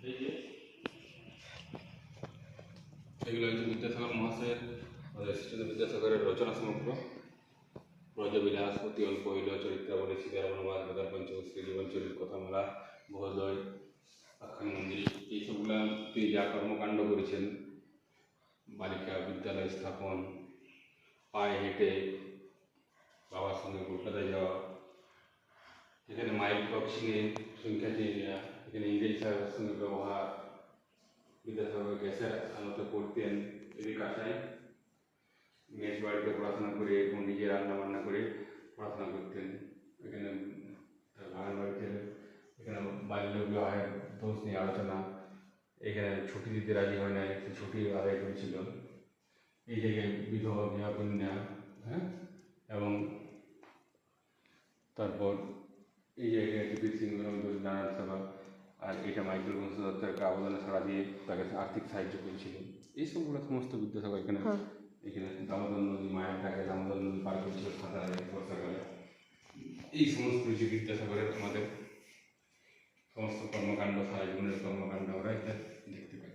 এগুলো হচ্ছে বিদ্যাসাগর মহাশয়ের শ্রীচন্দ্র বিদ্যাসাগরের রচনা সমগ্র। ব্রজবিলাস, অতি অল্প হইল, চরিত্রাবলী, সীতার বনবাস, বেতার পঞ্চবস্ত্রী, জীবনচরিত, কথামালা, বহোদয়, আখ্যান মন্দির, এইসবগুলা তিনি যা কর্মকাণ্ড করেছেন, বালিকা বিদ্যালয় স্থাপন, পায়ে হেঁটে বাবার সঙ্গে কলকাতায় যাওয়া, এখানে মাইল ক্রসিংয়ের সংখ্যা চেয়ে নেওয়া, এখানে ইংরেজ সাহেবের সঙ্গে ব্যবহার, বিদ্যাসাগর গ্যাসের আলোতে পড়তেন, এদিকে কাছায় মেস বাড়িতে পড়াশোনা করে এবং নিজে রান্না বান্না করে পড়াশোনা করতেন। এখানে বাগান বাড়িতে এখানে বাল্য বিবাহের দোষ নিয়ে আলোচনা, এখানে ছুটি দিতে রাজি হয় না, সে ছুটি আদায় করেছিল, এই জায়গায় বিধবা বিবাহ কন্যা, হ্যাঁ, এবং তারপর এই জায়গায় টিপির সিং নারায়ণ সভা, আর এটা মাইকেল বংশোপাধ্যায়কে আবেদনে সাড়া দিয়ে তাকে আর্থিক সাহায্য করেছিল। এইসবগুলো সমস্ত বিদ্যাসাগর এখানে এখানে দামোদর নদী, মায়ের ডাকে দামোদর নদী পার করছিল সাঁতারে বর্ষাকালে, এই সমস্ত কিছু বিদ্যাসাগরের আমাদের সমস্ত কর্মকাণ্ড, সারা জীবনের কর্মকাণ্ড আমরা এটা দেখতে পাই।